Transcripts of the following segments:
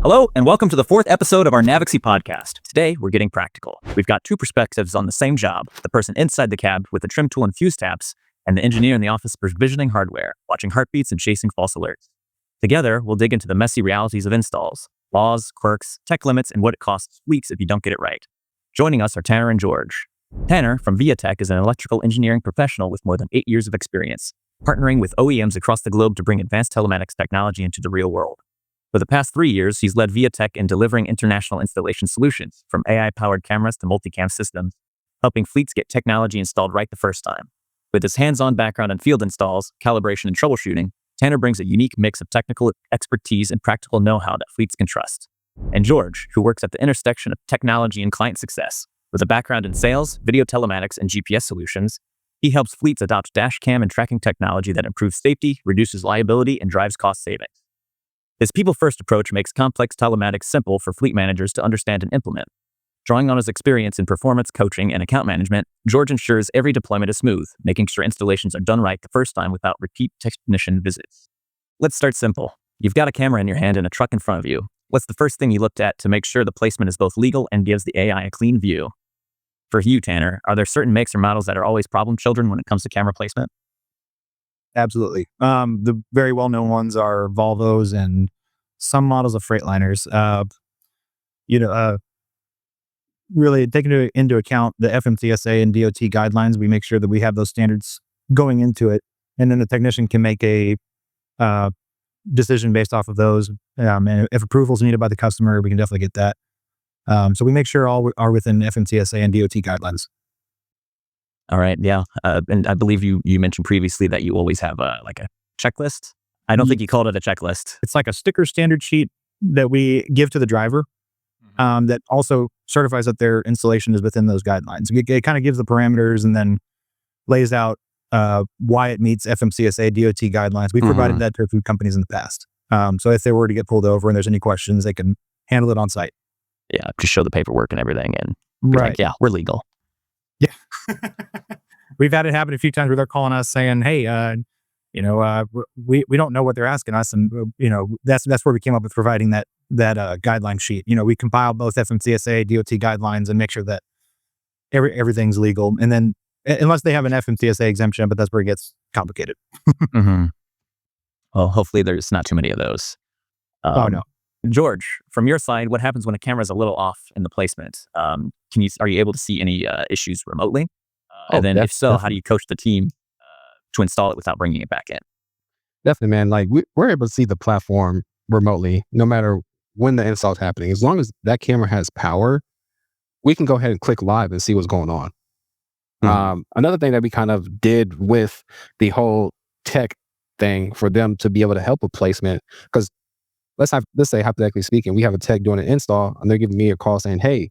Hello, and welcome to the fourth episode of our Navixy podcast. Today, we're getting practical. We've got two perspectives on the same job, the person inside the cab with the trim tool and fuse taps, and the engineer in the office provisioning hardware, watching heartbeats and chasing false alerts. Together, we'll dig into the messy realities of installs, laws, quirks, tech limits, and what it costs weeks if you don't get it right. Joining us are Tanner and George. Tanner, from Via-Teck, is an electrical engineering professional with more than 8 years of experience, partnering with OEMs across the globe to bring advanced telematics technology into the real world. For the past 3 years, he's led Via-Teck in delivering international installation solutions, from AI-powered cameras to multicam systems, helping fleets get technology installed right the first time. With his hands-on background in field installs, calibration, and troubleshooting, Tanner brings a unique mix of technical expertise and practical know-how that fleets can trust. And George, who works at the intersection of technology and client success, with a background in sales, video telematics, and GPS solutions, he helps fleets adopt dash cam and tracking technology that improves safety, reduces liability, and drives cost savings. His people-first approach makes complex telematics simple for fleet managers to understand and implement. Drawing on his experience in performance coaching and account management, George ensures every deployment is smooth, making sure installations are done right the first time without repeat technician visits. Let's start simple. You've got a camera in your hand and a truck in front of you. What's the first thing you looked at to make sure the placement is both legal and gives the AI a clean view? For you, Tanner, are there certain makes or models that are always problem children when it comes to camera placement? Absolutely. The very well-known ones are Volvos and some models of Freightliners. Really taking into account the FMCSA and DOT guidelines, we make sure that we have those standards going into it, and then the technician can make a decision based off of those. And if approval is needed by the customer, we can definitely get that. So we make sure all are within FMCSA and DOT guidelines. All right, yeah. And I believe you mentioned previously that you always have a checklist. I don't think you called it a checklist. It's like a sticker standard sheet that we give to the driver that also certifies that their installation is within those guidelines. It kind of gives the parameters and then lays out why it meets FMCSA, DOT guidelines. We've provided that to food companies in the past. So if they were to get pulled over and there's any questions, they can handle it on site. Yeah, just show the paperwork and everything and be Right. like, yeah, we're legal. Yeah. We've had it happen a few times where they're calling us saying, hey, we don't know what they're asking us. And, that's where we came up with providing that guideline sheet. We compile both FMCSA, DOT guidelines and make sure that everything's legal. And then unless they have an FMCSA exemption, but that's where it gets complicated. Well, hopefully there's not too many of those. Oh, no. George, from your side, what happens when a camera is a little off in the placement? Are you able to see any issues remotely? And then if so, how do you coach the team to install it without bringing it back in? Definitely, man. Like we're able to see the platform remotely, no matter when the install is happening. As long as that camera has power, we can go ahead and click live and see what's going on. Another thing that we kind of did with the whole tech thing for them to be able to help with placement, because let's say hypothetically speaking, we have a tech doing an install and they're giving me a call saying, hey,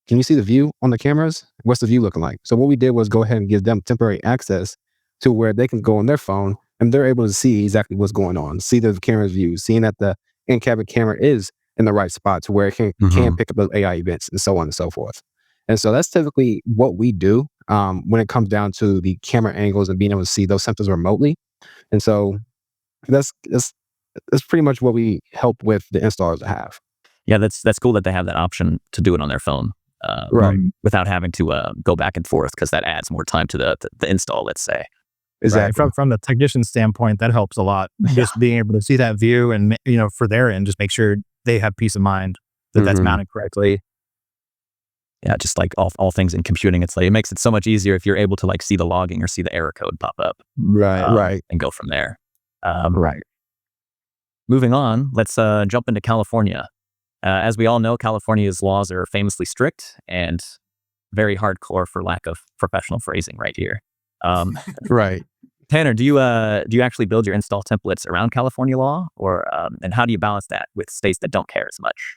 can you see the view on the cameras? What's the view looking like? So what we did was go ahead and give them temporary access to where they can go on their phone and they're able to see exactly what's going on, see the camera's view, seeing that the in-cabin camera is in the right spot to where it can pick up those AI events and so on and so forth. And so that's typically what we do when it comes down to the camera angles and being able to see those sensors remotely. And so that's pretty much what we help with the installers to have. Yeah, that's cool that they have that option to do it on their phone. Right. Without having to go back and forth, because that adds more time to the install, let's say. Exactly. Right. From the technician standpoint, that helps a lot. Just being able to see that view and, for their end, just make sure they have peace of mind that that's mounted correctly. Yeah, just like all things in computing, it's like it makes it so much easier if you're able to see the logging or see the error code pop up. Right. And go from there. Right. Moving on, let's jump into California. As we all know, California's laws are famously strict and very hardcore, for lack of professional phrasing right here. Right. Tanner, do you actually build your install templates around California law, or and how do you balance that with states that don't care as much?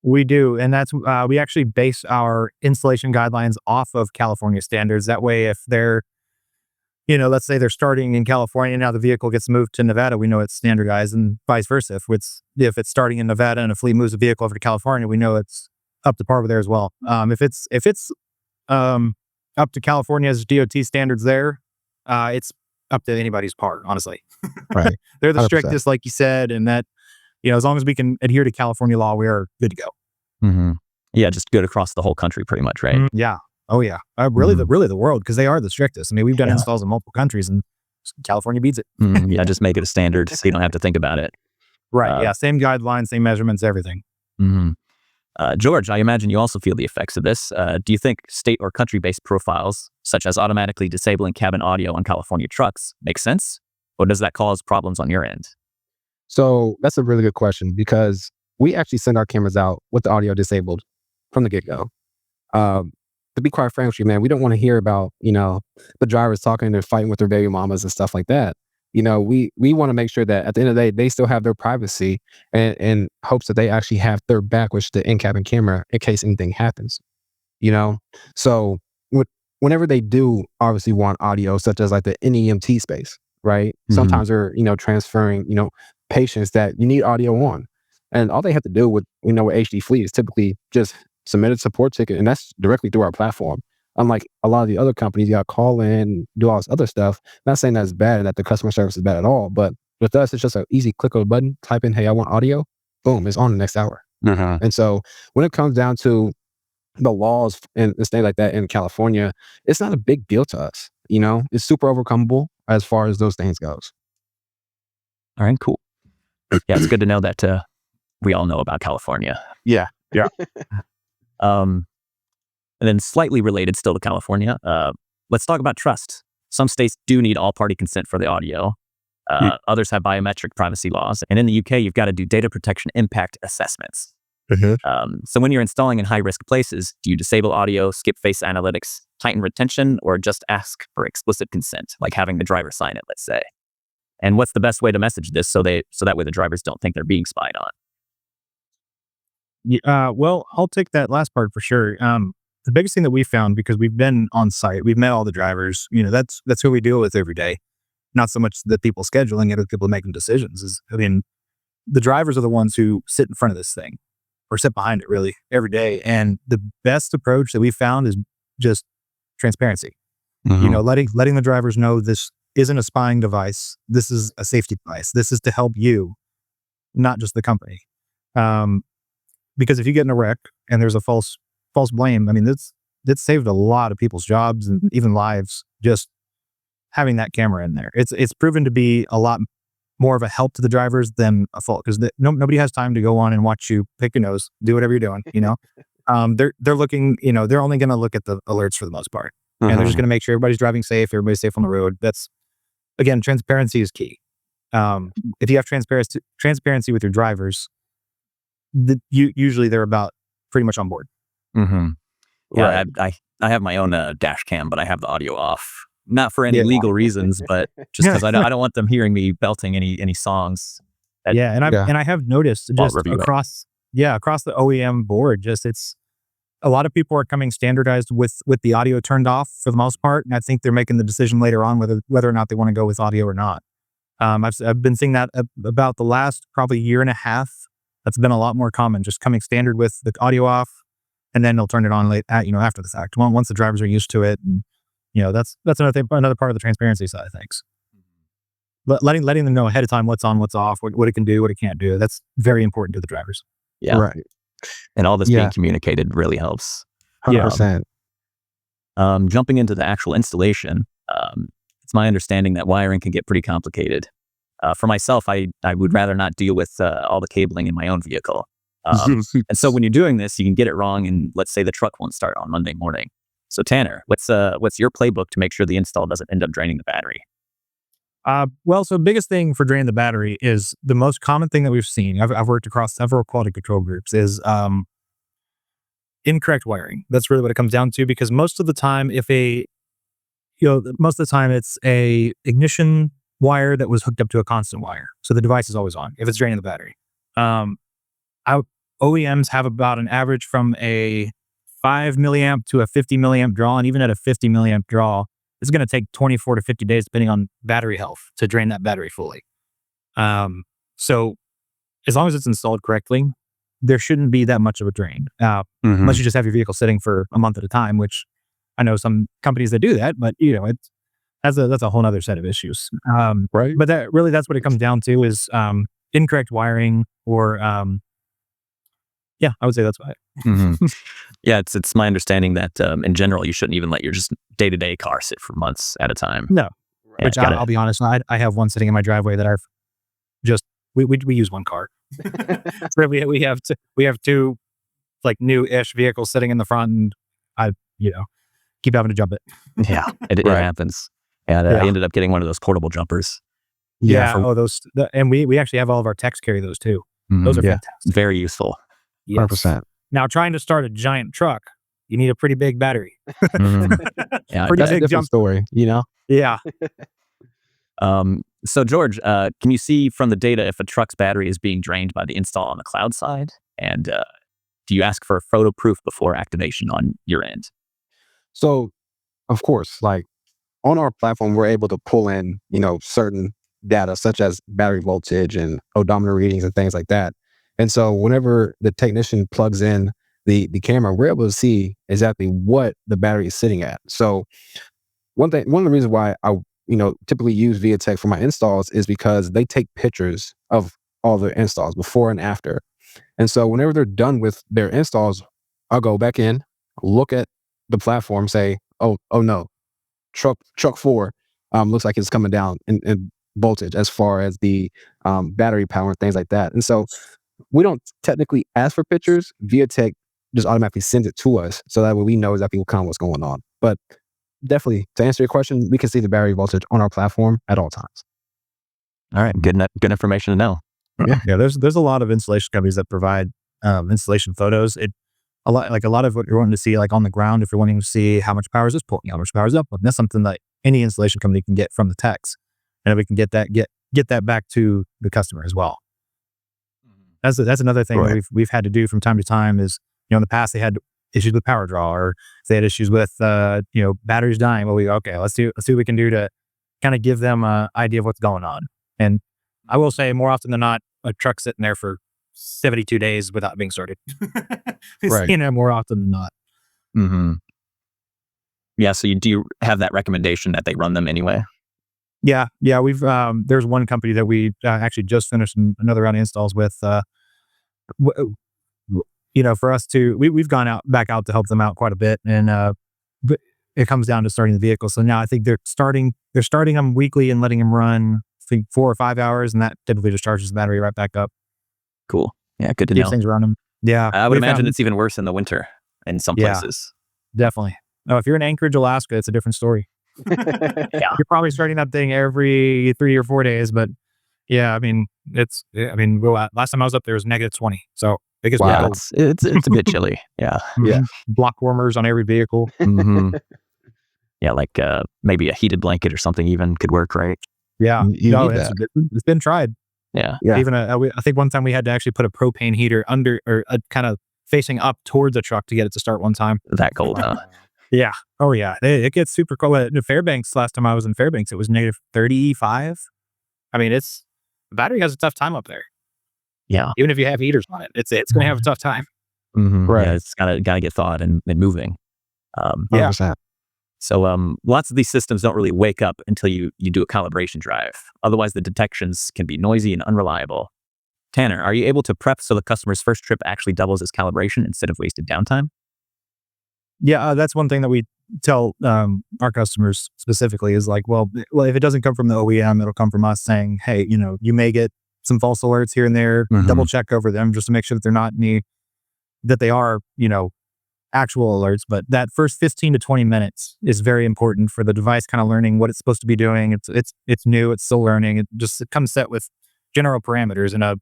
We do, and that's we actually base our installation guidelines off of California standards. That way, if they're, let's say they're starting in California, now the vehicle gets moved to Nevada, we know it's standardized, and vice versa. If it's starting in Nevada and a fleet moves the vehicle over to California, we know it's up to par with there as well. If it's up to California's DOT standards there, it's up to anybody's par, honestly. Right. They're the 100%. strictest, like you said, and that as long as we can adhere to California law, we are good to go. Mm-hmm. Yeah, just good across the whole country, pretty much, right? Yeah. Oh yeah. Really, the world, because they are the strictest. I mean, we've done installs in multiple countries, and California beats it. Yeah, just make it a standard so you don't have to think about it. Right. Yeah. Same guidelines, same measurements, everything. Mm-hmm. George, I imagine you also feel the effects of this. Do you think state or country-based profiles, such as automatically disabling cabin audio on California trucks, make sense? Or does that cause problems on your end? So that's a really good question, because we actually send our cameras out with the audio disabled from the get-go. To be quite frank with you, man, we don't want to hear about, the drivers talking and fighting with their baby mamas and stuff like that. We want to make sure that at the end of the day, they still have their privacy, and in hopes that they actually have their back, which is the in-cabin camera, in case anything happens. So whenever they do obviously want audio, such as like the NEMT space, right? Sometimes they're, transferring, patients that you need audio on. And all they have to do with HD Fleet is typically just submit a support ticket, and that's directly through our platform. Unlike a lot of the other companies, you got to call in, do all this other stuff. Not saying that's bad and that the customer service is bad at all, but with us, it's just an easy click of a button, type in, hey, I want audio, boom, it's on the next hour. And so when it comes down to the laws and things like that in California, it's not a big deal to us. It's super overcomable as far as those things goes. All right, cool. Yeah, it's good to know that we all know about California. Yeah. And then slightly related still to California, let's talk about trust. Some states do need all-party consent for the audio. Others have biometric privacy laws. And in the UK, you've got to do data protection impact assessments. So when you're installing in high-risk places, do you disable audio, skip face analytics, tighten retention, or just ask for explicit consent, like having the driver sign it, let's say? And what's the best way to message this so that way the drivers don't think they're being spied on? Well, I'll take that last part for sure. The biggest thing that we found, because we've been on site, we've met all the drivers, that's who we deal with every day. Not so much the people scheduling it or the people making decisions. The drivers are the ones who sit in front of this thing or sit behind it really every day. And the best approach that we found is just transparency. Letting the drivers know this isn't a spying device. This is a safety device. This is to help you, not just the company. Because if you get in a wreck and there's a false blame, that's saved a lot of people's jobs and even lives, just having that camera in there. It's proven to be a lot more of a help to the drivers than a fault, because nobody has time to go on and watch you pick your nose, do whatever you're doing. They're looking, they're only going to look at the alerts for the most part, and they're just going to make sure everybody's driving safe, everybody's safe on the road. That's, again, transparency is key. If you have transparency with your drivers, usually they're about pretty much on board. Yeah, right. I have my own dash cam, but I have the audio off. Not for any legal reasons, but just because I don't want them hearing me belting any songs. And I have noticed just across the OEM board, just it's a lot of people are coming standardized with the audio turned off for the most part, and I think they're making the decision later on whether or not they want to go with audio or not. I've been seeing that about the last probably year and a half. That's been a lot more common, just coming standard with the audio off, and then they'll turn it on after the fact. Once the drivers are used to it, and that's another part of the transparency side of things. Letting them know ahead of time what's on, what's off, what it can do, what it can't do. That's very important to the drivers. Yeah, right. And all this being communicated really helps. 100%. Jumping into the actual installation, it's my understanding that wiring can get pretty complicated. For myself, I would rather not deal with all the cabling in my own vehicle. And so when you're doing this, you can get it wrong, and let's say the truck won't start on Monday morning. So Tanner, what's your playbook to make sure the install doesn't end up draining the battery? So biggest thing for draining the battery is the most common thing that we've seen. I've worked across several quality control groups is incorrect wiring. That's really what it comes down to, because most of the time it's a ignition wire that was hooked up to a constant wire. So the device is always on if it's draining the battery. OEMs have about an average from a 5 milliamp to a 50 milliamp draw. And even at a 50 milliamp draw, it's going to take 24 to 50 days, depending on battery health, to drain that battery fully. So as long as it's installed correctly, there shouldn't be that much of a drain. Unless you just have your vehicle sitting for a month at a time, which I know some companies that do that, but that's a whole other set of issues. Right. But that's what it comes down to is, incorrect wiring or yeah, I would say that's why. Mm-hmm. Yeah, it's my understanding that in general you shouldn't even let your just day-to-day car sit for months at a time. No, Yeah, which I'll be honest, I have one sitting in my driveway that I've just we use one car. So we have two like new-ish vehicles sitting in the front, and I keep having to jump it. Yeah, it Right. happens. And Yeah. I ended up getting one of those portable jumpers. Yeah. And we actually have all of our techs carry those too. Those are Yeah. fantastic. Very useful. Yes. 100%. Now, trying to start a giant truck, you need a pretty big battery. Mhm. Yeah, Pretty That's a big different jump. story, Yeah. So George, can you see from the data if a truck's battery is being drained by the install on the cloud side? And do you ask for photo proof before activation on your end? So, of course, like on our platform, we're able to pull in, certain data such as battery voltage and odometer readings and things like that. And so whenever the technician plugs in the camera, we're able to see exactly what the battery is sitting at. So one of the reasons why I, typically use Via-Teck for my installs is because they take pictures of all their installs before and after. And so whenever they're done with their installs, I'll go back in, look at the platform, say, oh no, truck 4 looks like it's coming down in voltage as far as the battery power and things like that. And so we don't technically ask for pictures. Via-Teck just automatically sends it to us, so that way we know exactly what's going on. But definitely, to answer your question, we can see the battery voltage on our platform at all times. All right, good information to know. Yeah. There's a lot of installation companies that provide installation photos. A lot of what you're wanting to see, like on the ground, if you're wanting to see how much power is this pulling, how much power is that pulling, that's something that any installation company can get from the techs, and we can get that back to the customer as well. That's another thing that we've had to do from time to time. Is in the past they had issues with power draw, or if they had issues with batteries dying. Well, let's see what we can do to kind of give them an idea of what's going on. And I will say, more often than not, a truck sitting there for 72 days without being started. Right. More often than not. Mm-hmm. Yeah. So do you have that recommendation that they run them anyway? Yeah. We've there's one company that we actually just finished another round of installs with. For us to we've gone back out to help them out quite a bit, and but it comes down to starting the vehicle. So now I think they're starting them weekly and letting them run, I think 4 or 5 hours, and that typically just charges the battery right back up. Cool. Yeah, good to Keeps know. things running. Yeah, I would imagine it's even worse in the winter in some places. Definitely. No, if you're in Anchorage, Alaska, it's a different story. Yeah. You're probably starting that thing every 3 or 4 days, but yeah, last time I was up there was -20. So it gets Wow. Yeah, it's a bit chilly. Yeah. Yeah. Block warmers on every vehicle. hmm Yeah, like maybe a heated blanket or something even could work, right? Yeah. You need that. It's been tried. Yeah. Yeah. Even I think one time we had to actually put a propane heater under, or kind of facing up towards the truck to get it to start one time. That cold, huh? Yeah. Oh yeah. It gets super cold. In Fairbanks, last time I was in Fairbanks, it was -35. I mean, the battery has a tough time up there. Yeah. Even if you have heaters on it, it's going to have a tough time. Mm-hmm. Right. Yeah, it's gotta get thawed and moving. Yeah. 100%. So lots of these systems don't really wake up until you do a calibration drive. Otherwise, the detections can be noisy and unreliable. Tanner, are you able to prep so the customer's first trip actually doubles as calibration instead of wasted downtime? Yeah, that's one thing that we tell our customers specifically is like, well, if it doesn't come from the OEM, it'll come from us saying, hey, you may get some false alerts here and there. Mhm. Double check over them just to make sure that they are, actual alerts. But that first 15 to 20 minutes is very important for the device kind of learning what it's supposed to be doing. It's new, it's still learning. It comes set with general parameters, and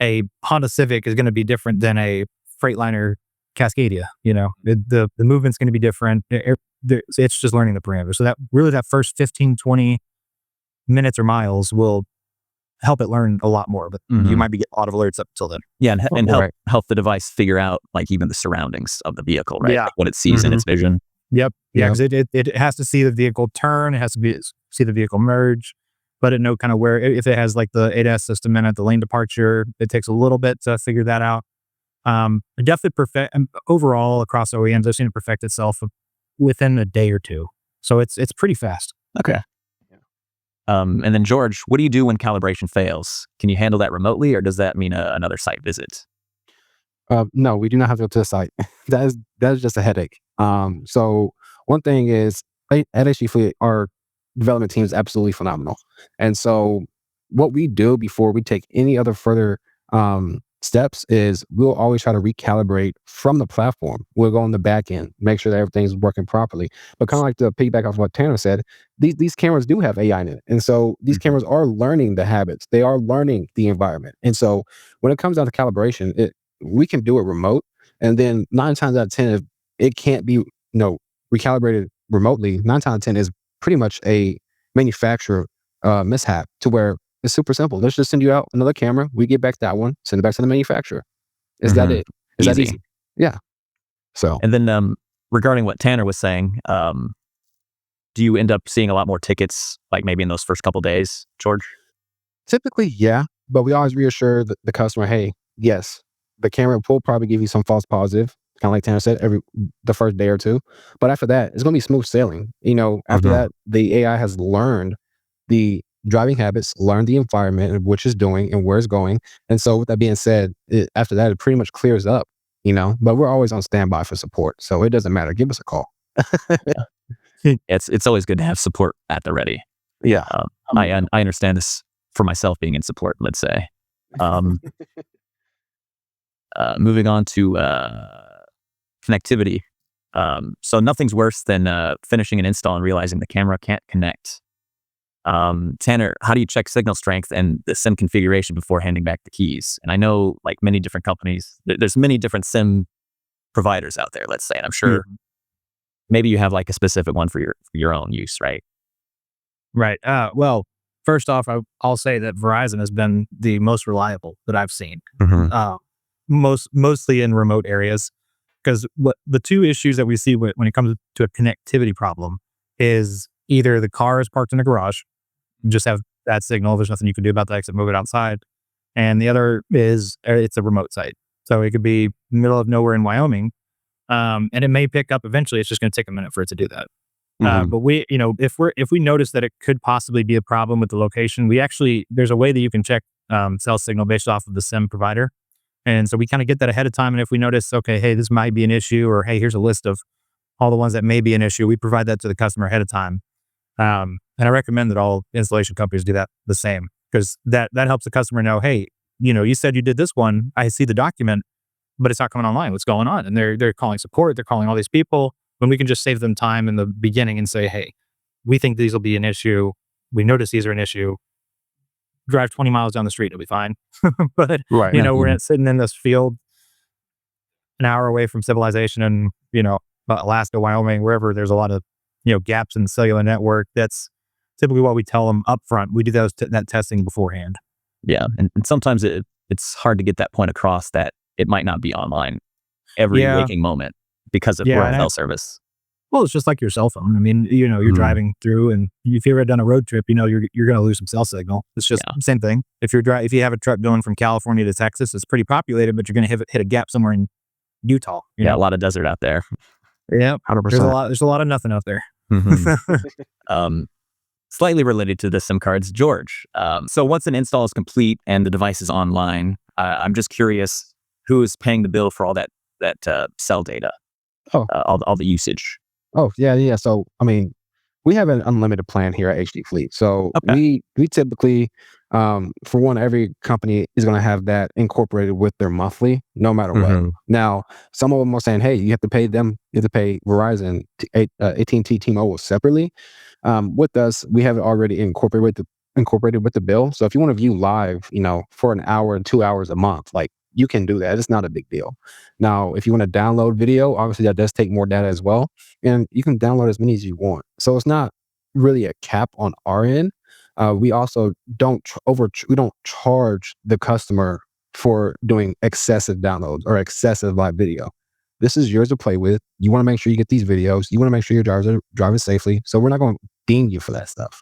a Honda Civic is going to be different than a Freightliner Cascadia. The movement's going to be different. It's just learning the parameters. So that first 15, 20 minutes or miles will help it learn a lot more, but you might be getting a lot of alerts up until then. Yeah, and Right. help the device figure out like even the surroundings of the vehicle, right? Yeah. Like what it sees in its vision. Yep. Yeah, Yep. because it has to see the vehicle turn. It has to see the vehicle merge. Let it know kind of where, if it has like the ADAS system in it, the lane departure, it takes a little bit to figure that out. Definitely overall across OEMs, I've seen it perfect itself within a day or two. So it's pretty fast. Okay. And then George, what do you do when calibration fails? Can you handle that remotely, or does that mean another site visit? No, we do not have to go to the site. that is just a headache. So one thing is at HD Fleet, our development team is absolutely phenomenal. And so what we do before we take any other further steps is we'll always try to recalibrate from the platform. We'll go on the back end, make sure that everything's working properly. But kind of like to piggyback off what Tanner said, these cameras do have AI in it. And so these cameras are learning the habits. They are learning the environment. And so when it comes down to calibration, we can do it remote. And then 9 times out of 10, if it can't be recalibrated remotely, 9 times out of 10 is pretty much a manufacturer mishap to where it's super simple. Let's just send you out another camera. We get back that one, send it back to the manufacturer. Is that it? Is that easy? Yeah. So, and then regarding what Tanner was saying, do you end up seeing a lot more tickets, like maybe in those first couple days, George? Typically, yeah. But we always reassure the customer, hey, yes, the camera will probably give you some false positive, kind of like Tanner said, the first day or two. But after that, it's going to be smooth sailing. After that, the AI has learned the driving habits, learned the environment of which it's doing and where it's going. And so with that being said, after that, it pretty much clears up, but we're always on standby for support. So it doesn't matter. Give us a call. It's always good to have support at the ready. Yeah. I understand this for myself being in support, let's say. Moving on to connectivity. So nothing's worse than finishing an install and realizing the camera can't connect. Tanner, how do you check signal strength and the SIM configuration before handing back the keys? And I know, like many different companies, there's many different SIM providers out there, let's say, and I'm sure maybe you have like a specific one for your own use, right? Right. Well, first off, I'll say that Verizon has been the most reliable that I've seen. Mostly in remote areas, because the two issues that we see when it comes to a connectivity problem is either the car is parked in a garage, you just have that signal, there's nothing you can do about that except move it outside, and the other is it's a remote site, so it could be middle of nowhere in Wyoming, and it may pick up eventually. It's just going to take a minute for it to do that. But we, if we notice that it could possibly be a problem with the location, there's a way that you can check cell signal based off of the SIM provider. And so we kind of get that ahead of time. And if we notice, okay, hey, this might be an issue, or hey, here's a list of all the ones that may be an issue, we provide that to the customer ahead of time. And I recommend that all installation companies do that the same, because that helps the customer know, hey, you said you did this one. I see the document, but it's not coming online. What's going on? And they're calling support. They're calling all these people, when we can just save them time in the beginning and say, hey, we think these will be an issue. We notice these are an issue. Drive 20 miles down the street, it'll be fine. But we're sitting in this field an hour away from civilization, and Alaska, Wyoming, wherever there's a lot of gaps in the cellular network. That's typically what we tell them up front. We do that testing beforehand. Yeah, and sometimes it's hard to get that point across that it might not be online every waking moment because of rural cell service. Well, it's just like your cell phone. I mean, you're driving through, and if you've ever done a road trip, you're going to lose some cell signal. It's just the same thing. If you have a truck going from California to Texas, it's pretty populated, but you're going to hit a gap somewhere in Utah. A lot of desert out there. Yeah, 100%. There's a lot of nothing out there. Slightly related to the SIM cards, George. So once an install is complete and the device is online, I'm just curious, who is paying the bill for all that cell data? All the usage. Oh, yeah. So, I mean, we have an unlimited plan here at HD Fleet. So we typically, for one, every company is going to have that incorporated with their monthly, no matter what. Now, some of them are saying, hey, you have to pay Verizon, AT&T, T-Mobile separately. With us, we have it already incorporated with the bill. So if you want to view live, for an hour and 2 hours a month, like, you can do that. It's not a big deal. Now, if you want to download video, obviously that does take more data as well. And you can download as many as you want. So it's not really a cap on our end. We also don't charge the customer for doing excessive downloads or excessive live video. This is yours to play with. You want to make sure you get these videos. You want to make sure your drivers are driving safely. So we're not going to ding you for that stuff.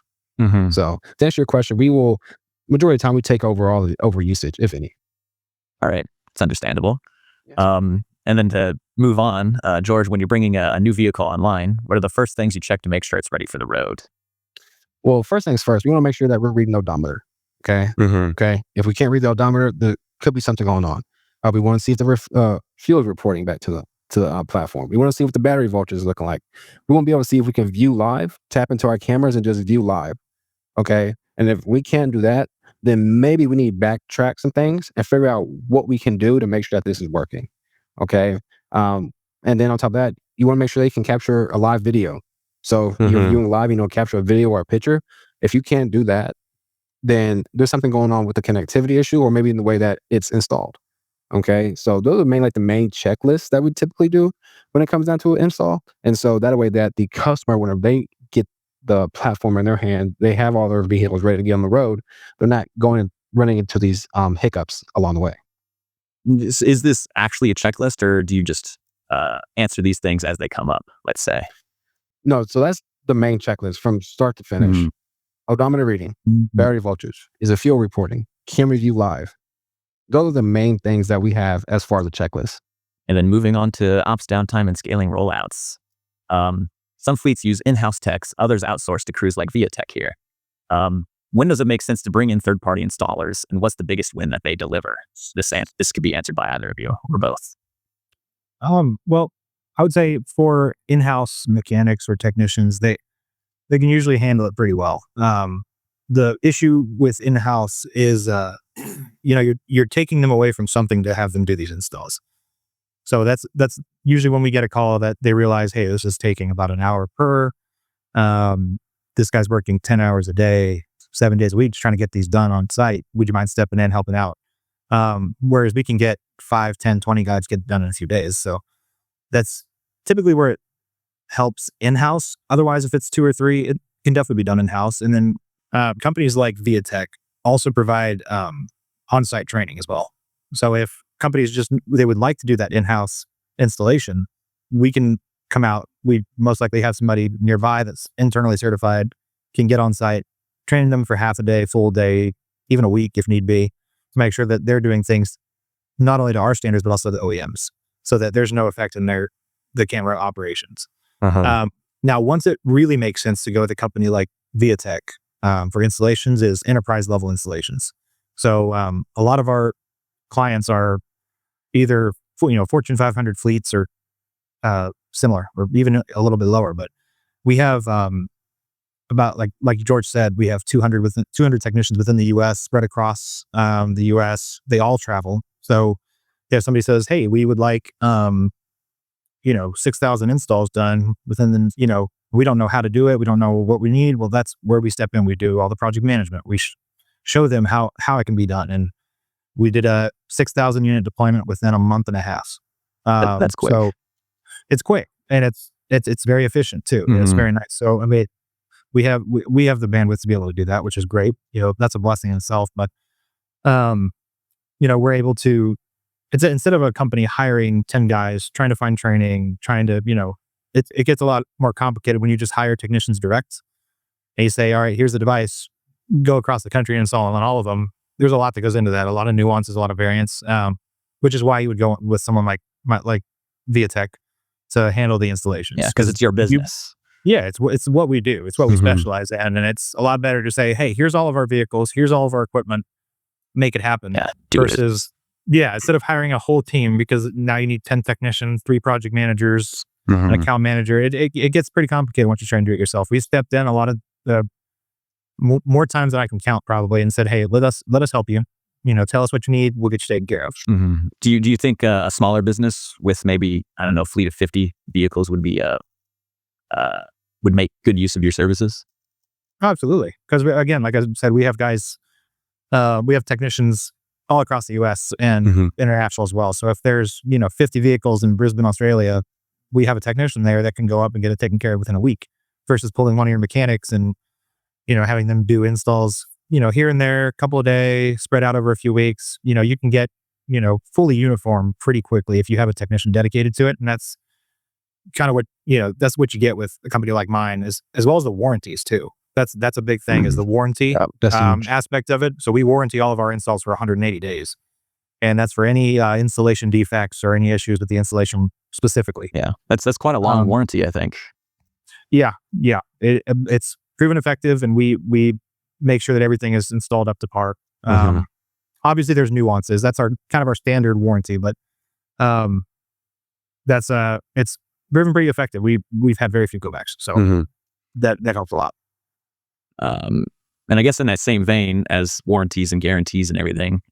So to answer your question, we will, majority of the time, we take over all the over usage, if any. All right. It's understandable. And then to move on, George, when you're bringing a new vehicle online, what are the first things you check to make sure it's ready for the road? Well, first things first, we want to make sure that we're reading the odometer. Okay. Okay. If we can't read the odometer, there could be something going on. We want to see if the fuel is reporting back to the platform. We want to see what the battery voltage is looking like. We want to be able to see if we can view live, tap into our cameras and just view live. Okay. And if we can't do that, then maybe we need to backtrack some things and figure out what we can do to make sure that this is working. Okay. And then on top of that, you want to make sure they can capture a live video. So you're viewing live, capture a video or a picture. If you can't do that, then there's something going on with the connectivity issue or maybe in the way that it's installed. Okay. So those are the main checklists that we typically do when it comes down to an install. And so that way that the customer, whenever they get the platform in their hand, they have all their vehicles ready to get on the road. They're not going and running into these hiccups along the way. Is this actually a checklist, or do you just answer these things as they come up, let's say? No, so that's the main checklist from start to finish. Odometer reading, battery voltage, is a fuel reporting, camera view live. Those are the main things that we have as far as the checklist. And then moving on to ops downtime and scaling rollouts. Some fleets use in-house techs, others outsource to crews like Via-Teck here. When does it make sense to bring in third-party installers, and what's the biggest win that they deliver? This could be answered by either of you or both. Well, I would say for in-house mechanics or technicians, they can usually handle it pretty well. The issue with in-house is, you're taking them away from something to have them do these installs. So that's usually when we get a call that they realize, hey, this is taking about an hour per. This guy's working 10 hours a day, 7 days a week, just trying to get these done on site. Would you mind stepping in, helping out? Whereas we can get 5, 10, 20 guys get done in a few days. So that's typically where it helps in-house. Otherwise, if it's 2 or 3, it can definitely be done in-house. And then companies like Via-Teck also provide on-site training as well. So if companies they would like to do that in-house installation, we can come out. We most likely have somebody nearby that's internally certified, can get on site, train them for half a day, full day, even a week if need be, to make sure that they're doing things not only to our standards, but also the OEMs, so that there's no effect in the camera operations. Now, once it really makes sense to go with a company like Via-Teck for installations, is enterprise level installations. So a lot of our clients are either Fortune 500 fleets or similar, or even a little bit lower. But we have about like George said, we have 200 technicians within the U.S. spread across the U.S. They all travel. So if somebody says, hey, we would like 6,000 installs done within the, we don't know how to do it, we don't know what we need. Well, that's where we step in. We do all the project management. We show them how it can be done. And we did a 6,000 unit deployment within a month and a half. That's quick. So it's quick, and it's very efficient too. It's very nice. So I mean, we have the bandwidth to be able to do that, which is great. That's a blessing in itself. But we're able to. Instead of a company hiring 10 guys, trying to find training, it gets a lot more complicated when you just hire technicians direct. And you say, all right, here's the device, go across the country and install it on all of them. There's a lot that goes into that, a lot of nuances, a lot of variance, which is why you would go with someone like Via-Teck to handle the installations. Yeah, because it's your business. It's what we do. It's what we specialize in. And it's a lot better to say, hey, here's all of our vehicles, here's all of our equipment, make it happen. Yeah, instead of hiring a whole team, because now you need 10 technicians, 3 project managers, an account manager. It gets pretty complicated once you try and do it yourself. We stepped in a lot of more times than I can count probably, and said, hey, let us help you. Tell us what you need, we'll get you taken care of. Do you think a smaller business with maybe, I don't know, fleet of 50 vehicles would be would make good use of your services? Absolutely, because again, like I said, we have guys, we have technicians all across the U.S. and international as well. So if there's 50 vehicles in Brisbane, Australia, we have a technician there that can go up and get it taken care of within a week, versus pulling one of your mechanics and having them do installs here and there, a couple of days, spread out over a few weeks. You can get fully uniform pretty quickly if you have a technician dedicated to it. And that's kind of what that's what you get with a company like mine, as well as the warranties too. That's a big thing, is the warranty aspect of it. So we warranty all of our installs for 180 days. And that's for any installation defects or any issues with the installation specifically. Yeah, that's quite a long warranty, I think. Yeah. It's proven effective, and we make sure that everything is installed up to par. Obviously, there's nuances. That's our kind of our standard warranty, but that's it's proven pretty effective. We've had very few go backs, so that helps a lot. And I guess in that same vein as warranties and guarantees and everything,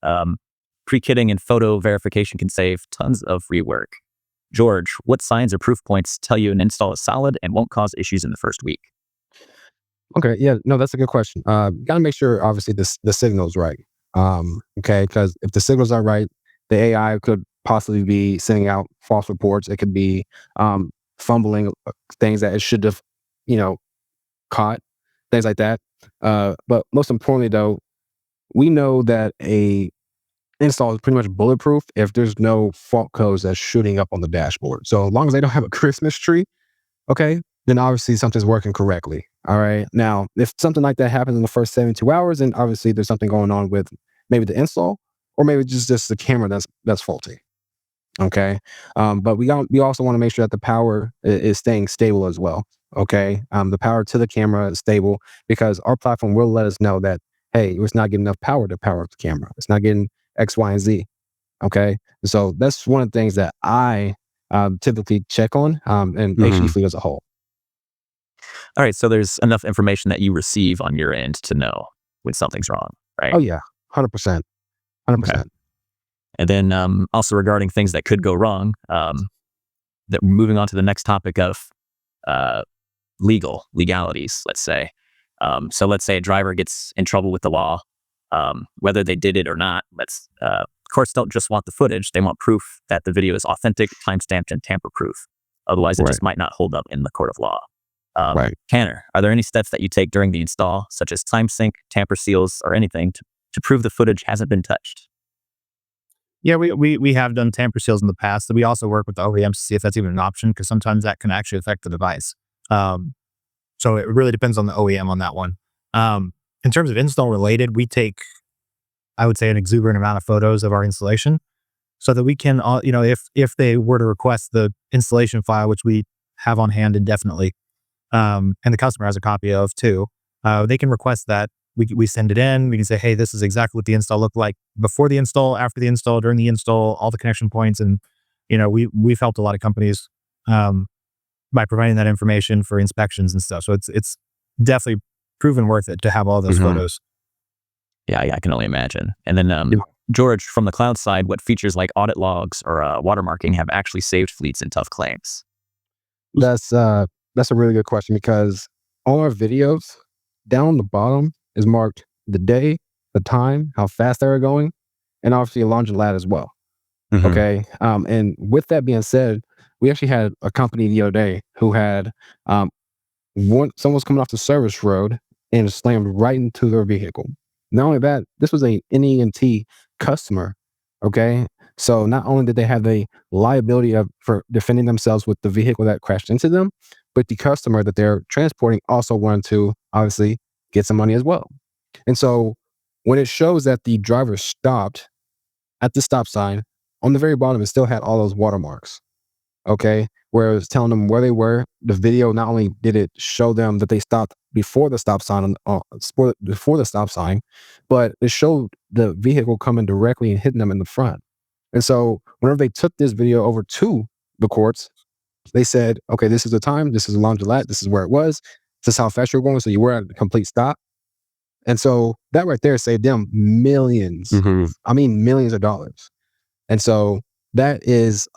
pre-kitting and photo verification can save tons of rework. George, what signs or proof points tell you an install is solid and won't cause issues in the first week? Okay, yeah, no, that's a good question. Got to make sure, obviously, the signal's right. Okay, because if the signals are right, the AI could possibly be sending out false reports. It could be fumbling things that it should have, caught, things like that. But most importantly, though, we know that a install is pretty much bulletproof if there's no fault codes that's shooting up on the dashboard. So as long as they don't have a Christmas tree, okay, then obviously something's working correctly. All right. Now, if something like that happens in the first 72 hours, then obviously there's something going on with maybe the install, or maybe just the camera that's faulty. Okay. But we also want to make sure that the power is staying stable as well. Okay. The power to the camera is stable because our platform will let us know that, hey, it's not getting enough power to power up the camera. It's not getting X, Y, and Z. Okay. So that's one of the things that I typically check on and HD Fleet as a whole. All right. So there's enough information that you receive on your end to know when something's wrong, right? Oh, yeah. 100%. 100%. Okay. And then also regarding things that could go wrong, that moving on to the next topic of legalities, let's say. So let's say a driver gets in trouble with the law, whether they did it or not. Courts don't just want the footage. They want proof that the video is authentic, timestamped, and tamper-proof. Otherwise, it just might not hold up in the court of law. Tanner, are there any steps that you take during the install, such as time sync, tamper seals, or anything to prove the footage hasn't been touched? Yeah, we have done tamper seals in the past. We also work with the OEMs to see if that's even an option, because sometimes that can actually affect the device. So it really depends on the OEM on that one. In terms of install related, we take, I would say, an exuberant amount of photos of our installation so that we can, if they were to request the installation file, which we have on hand indefinitely, and the customer has a copy of too, they can request that. We send it in. We can say, hey, this is exactly what the install looked like before the install, after the install, during the install, all the connection points. And, we've helped a lot of companies by providing that information for inspections and stuff. So it's definitely proven worth it to have all those photos. Yeah, I can only imagine. And then, George, from the cloud side, what features like audit logs or watermarking have actually saved fleets in tough claims? That's a really good question, because all our videos down the bottom is marked the day, the time, how fast they were going, and obviously a launch and lat as well. Okay. And with that being said, we actually had a company the other day who had someone was coming off the service road and slammed right into their vehicle. Not only that, this was a NENT customer. Okay. So not only did they have the liability for defending themselves with the vehicle that crashed into them, but the customer that they're transporting also wanted to obviously get some money as well. And so when it shows that the driver stopped at the stop sign, on the very bottom, it still had all those watermarks. Okay. Where it was telling them where they were. The video, not only did it show them that they stopped before the stop sign, but it showed the vehicle coming directly and hitting them in the front. And so whenever they took this video over to the courts, they said, okay, this is the time, this is a launch lat, this is where it was, this is how fast you're going, so you were at a complete stop. And so that right there saved them millions. I mean, millions of dollars. And so that's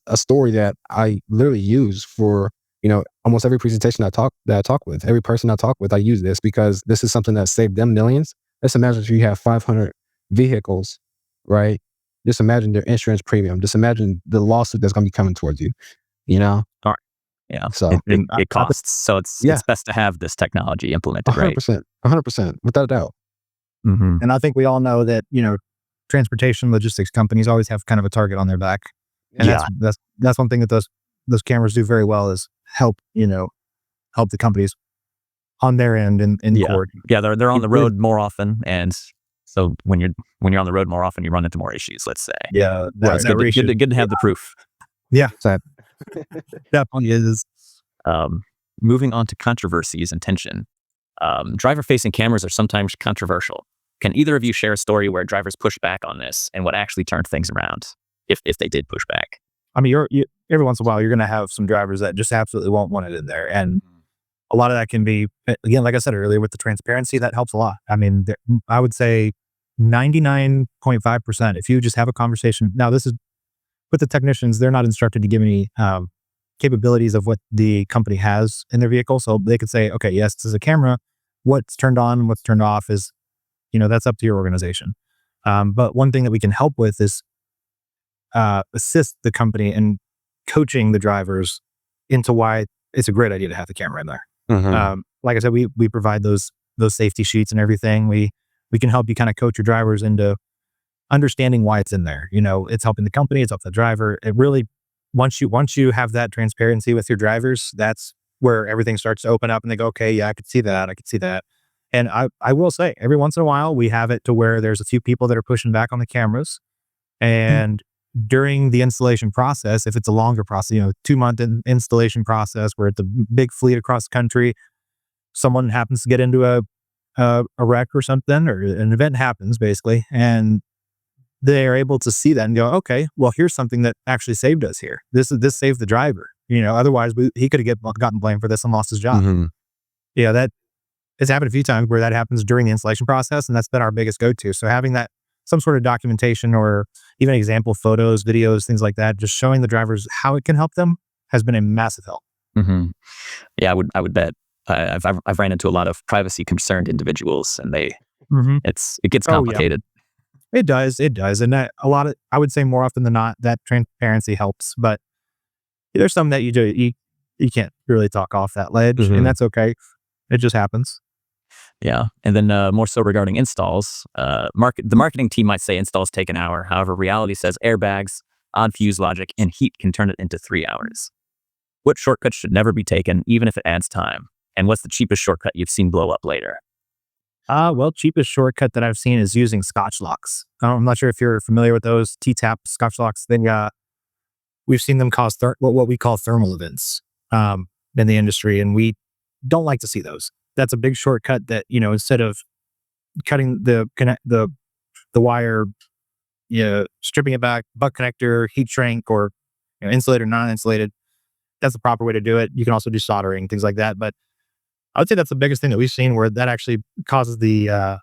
a story that I literally use for, almost every presentation that I talk with, every person I talk with, I use this because this is something that saved them millions. Let's imagine if you have 500 vehicles, right? Just imagine their insurance premium. Just imagine the lawsuit that's going to be coming towards you, All right. Yeah. So it costs. So it's best to have this technology implemented, 100%, 100%, without a doubt. And I think we all know that, transportation logistics companies always have kind of a target on their back. And that's one thing that those cameras do very well, is help the companies on their end in court. Yeah, they're on the road more often, and so when you're on the road more often, you run into more issues. Let's say. Yeah, it's good to have the proof. Yeah, definitely is. Moving on to controversies and tension. Driver-facing cameras are sometimes controversial. Can either of you share a story where drivers pushed back on this and what actually turned things around, if they did push back? I mean, every once in a while, you're going to have some drivers that just absolutely won't want it in there. And a lot of that can be, again, like I said earlier, with the transparency, that helps a lot. I mean, I would say 99.5%, if you just have a conversation. Now, this is with the technicians, they're not instructed to give any capabilities of what the company has in their vehicle. So they could say, okay, yes, this is a camera. What's turned on and what's turned off is, that's up to your organization. But one thing that we can help with is assist the company in coaching the drivers into why it's a great idea to have the camera in there. Like I said, we provide those safety sheets and everything. We can help you kind of coach your drivers into understanding why it's in there. It's helping the company, it's helping the driver. It really, once you have that transparency with your drivers, that's where everything starts to open up and they go, okay, yeah, I could see that. And I will say, every once in a while, we have it to where there's a few people that are pushing back on the cameras. And during the installation process, if it's a longer process, 2-month installation process where it's a big fleet across the country, someone happens to get into a wreck or something, or an event happens basically, and they are able to see that and go, okay, well, here's something that actually saved us here. This saved the driver. Otherwise he could have gotten blamed for this and lost his job. That it's happened a few times where that happens during the installation process, and that's been our biggest go-to. So having that, some sort of documentation or even example photos, videos, things like that, just showing the drivers how it can help them, has been a massive help. Yeah, I would bet. I've ran into a lot of privacy concerned individuals, and it gets complicated. It does, and that I would say more often than not, that transparency helps. But there's some that you can't really talk off that ledge, and that's okay. It just happens. Yeah. And then more so regarding installs, the marketing team might say installs take an hour. However, reality says airbags, on-fuse logic, and heat can turn it into 3 hours. What shortcuts should never be taken, even if it adds time? And what's the cheapest shortcut you've seen blow up later? Cheapest shortcut that I've seen is using Scotch locks. I'm not sure if you're familiar with those T-tap Scotch locks. We've seen them cause what we call thermal events in the industry, and we don't like to see those. That's a big shortcut that, instead of cutting the wire, stripping it back, butt connector, heat shrink, or insulated, non-insulated, that's the proper way to do it. You can also do soldering, things like that. But I would say that's the biggest thing that we've seen where that actually causes the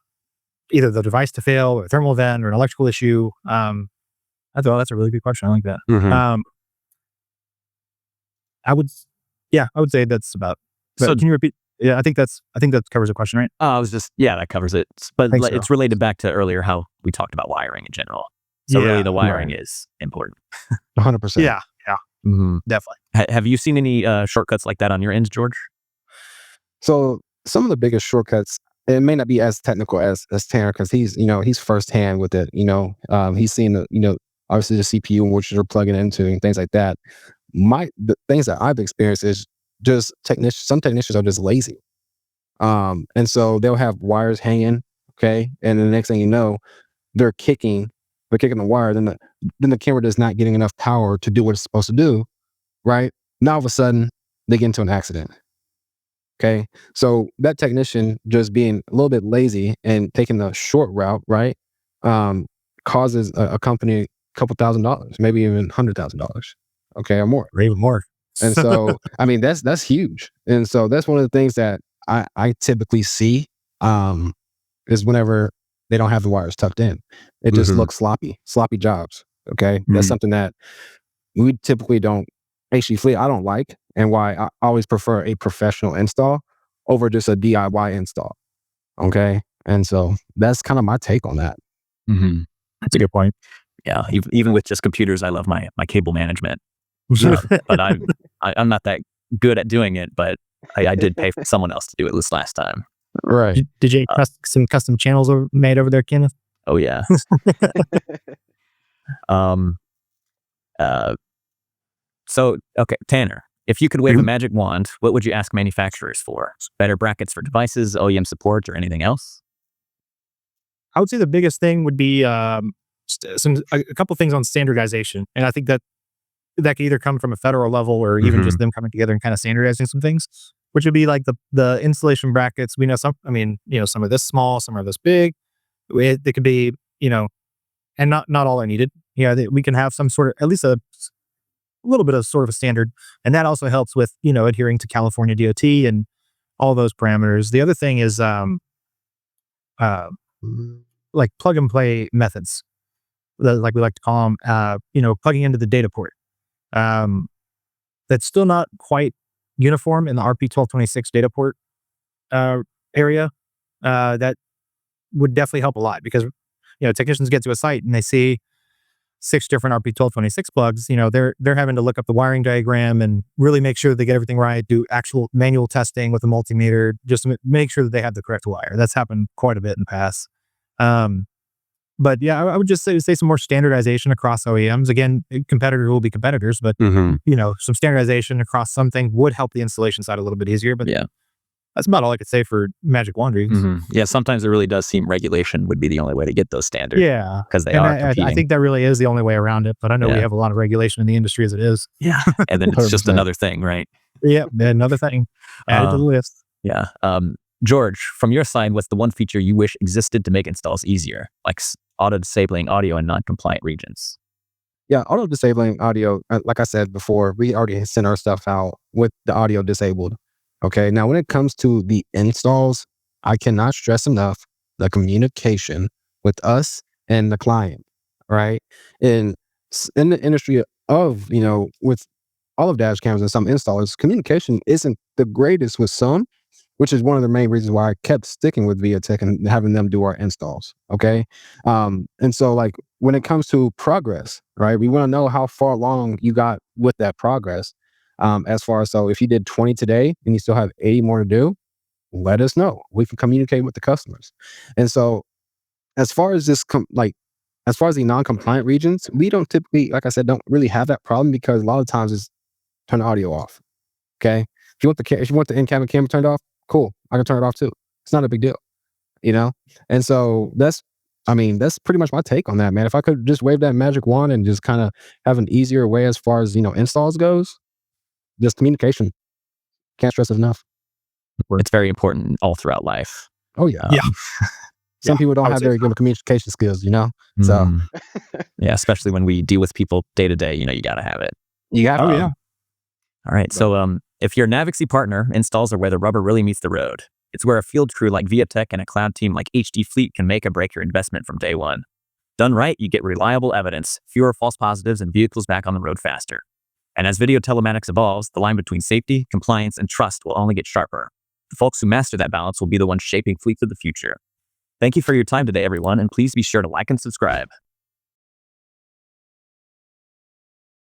either the device to fail, or a thermal event, or an electrical issue. That's a really good question. I like that. I would say that's about. So can you repeat? Yeah, I think that covers the question, right? That covers it. But it's related back to earlier how we talked about wiring in general. So really the wiring is important. 100%. Yeah. Definitely. Have you seen any shortcuts like that on your end, George? So some of the biggest shortcuts, it may not be as technical as Tanner, because he's firsthand with it. He's seen obviously the CPU, which you're plugging into, and things like that. The things that I've experienced is just some technicians are just lazy. And so they'll have wires hanging, okay? And the next thing you know, they're kicking the wire, then the camera is not getting enough power to do what it's supposed to do, right? Now all of a sudden, they get into an accident. Okay. So that technician just being a little bit lazy and taking the short route, right? Causes a company a couple $1,000s, maybe even $100,000. Okay, or more. Or even more. And so, I mean, that's huge. And so that's one of the things that I typically see is whenever they don't have the wires tucked in, it just looks sloppy jobs. Okay. That's something that we typically don't, actually, I don't like, and why I always prefer a professional install over just a DIY install. Okay. And so that's kind of my take on that. That's a good point. Yeah. Even with just computers, I love my cable management. But I'm not that good at doing it, but I did pay for someone else to do it this last time. Right. Did you some custom channels made over there, Kenneth? Oh yeah. So, okay, Tanner, if you could wave a magic wand, what would you ask manufacturers for? Better brackets for devices, OEM support, or anything else? I would say the biggest thing would be a couple things on standardization. And I think that that could either come from a federal level or even Mhm. just them coming together and kind of standardizing some things, which would be like the installation brackets. We know some, I mean, some are this small, some are this big. They could be, and not all are needed. We can have some sort of, at least a little bit of sort of a standard. And that also helps with, adhering to California DOT and all those parameters. The other thing is, uh, like plug and play methods, like we like to call them, plugging into the data port. That's still not quite uniform in the RP1226 data port area. That would definitely help a lot because, technicians get to a site and they see 6 different RP1226 plugs. They're having to look up the wiring diagram and really make sure they get everything right, do actual manual testing with a multimeter, just to make sure that they have the correct wire. That's happened quite a bit in the past. But yeah, I would just say some more standardization across OEMs. Again, competitors will be competitors, but some standardization across something would help the installation side a little bit easier. But Yeah. that's about all I could say for Magic Wand Rigs. Yeah, sometimes it really does seem regulation would be the only way to get those standards. Yeah, because they and are I competing. think that really is the only way around it. But I know we Yeah. have a lot of regulation in the industry as it is. Yeah, and then it's just 100%. another thing, right? Yeah, another thing added to the list. Yeah. George, from your side, what's the one feature you wish existed to make installs easier, like auto-disabling audio in non-compliant regions? Yeah, auto disabling audio, like I said before, we already sent our stuff out with the audio disabled. Okay, now when it comes to the installs, I cannot stress enough the communication with us and the client, right? In the industry of, with all of dash cams and some installers, communication isn't the greatest with some, which is one of the main reasons why I kept sticking with Via-Teck and having them do our installs. Okay. And so like when it comes to progress, right, we want to know how far along you got with that progress. As far as, so if you did 20 today and you still have 80 more to do, let us know. We can communicate with the customers. And so as far as as far as the non-compliant regions, we don't typically, like I said, don't really have that problem because a lot of times it's turn the audio off. Okay. If you want the in-cabin camera turned off, cool. I can turn it off too. It's not a big deal, And so that's pretty much my take on that, man. If I could just wave that magic wand and just kind of have an easier way as far as, installs goes, just communication. Can't stress it enough. It's very important all throughout life. Oh yeah. Yeah. Some people I don't would have say very good communication skills, So Yeah, especially when we deal with people day to day, you got to have it. you got Oh, yeah. All right. So if you're a Navixy partner, installs are where the rubber really meets the road. It's where a field crew like Via-Teck and a cloud team like HD Fleet can make or break your investment from day one. Done right, you get reliable evidence, fewer false positives, and vehicles back on the road faster. And as video telematics evolves, the line between safety, compliance, and trust will only get sharper. The folks who master that balance will be the ones shaping fleets of the future. Thank you for your time today, everyone, and please be sure to like and subscribe.